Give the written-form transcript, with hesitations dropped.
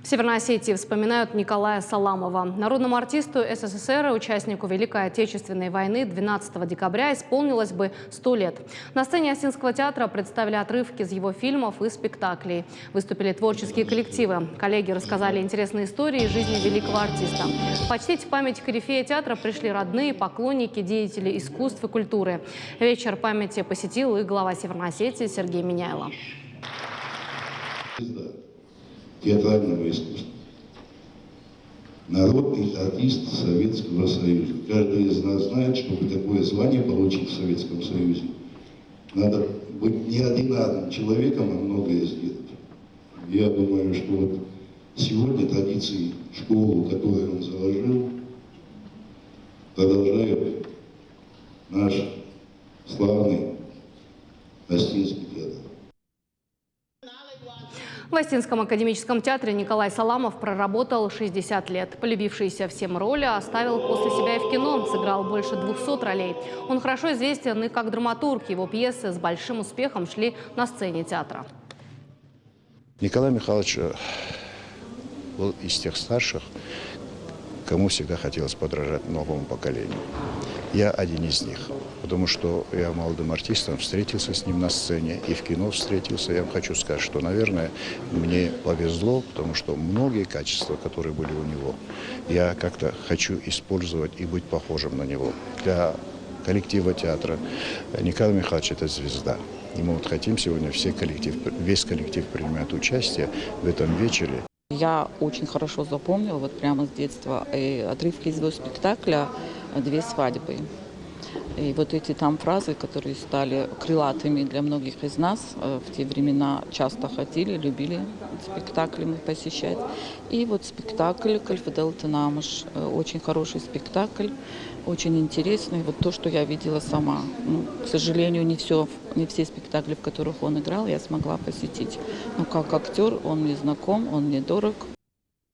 В Северной Осетии вспоминают Николая Саламова. Народному артисту СССР и участнику Великой Отечественной войны 12 декабря исполнилось бы 100 лет. На сцене Осинского театра представили отрывки из его фильмов и спектаклей. Выступили творческие коллективы. Коллеги рассказали интересные истории из жизни великого артиста. Почтить память корифея театра пришли родные, поклонники, деятели искусств и культуры. Вечер памяти посетил и глава Северной Осетии Сергей Миняйло. Театрального искусства. Народный артист Советского Союза. Каждый из нас знает, чтобы такое звание получить в Советском Союзе, надо быть неординарным человеком, а многое сделать. Я думаю, что вот сегодня традиции школы, которую он заложил, продолжают наш славный Осинский театр. В Осинском академическом театре Николай Саламов проработал 60 лет. Полюбившиеся всем роли оставил после себя и в кино. Сыграл больше 200 ролей. Он хорошо известен и как драматург. Его пьесы с большим успехом шли на сцене театра. Николай Михайлович был из тех старших, кому всегда хотелось подражать новому поколению. Я один из них, потому что я молодым артистом встретился с ним на сцене и в кино встретился. Я вам хочу сказать, что, наверное, мне повезло, потому что многие качества, которые были у него, я как-то хочу использовать и быть похожим на него. Для коллектива театра Николай Михайлович – это звезда. И мы вот хотим сегодня весь коллектив принимает участие в этом вечере. Я очень хорошо запомнила, вот прямо с детства, отрывки из его спектакля «Две свадьбы». И вот эти там фразы, которые стали крылатыми для многих из нас, в те времена часто ходили, любили спектакли мы посещать. И вот спектакль «Кальфедел Тенамыш», очень хороший спектакль, очень интересный. Вот то, что я видела сама. К сожалению, не все спектакли, в которых он играл, я смогла посетить. Но как актер он мне знаком, он мне дорог.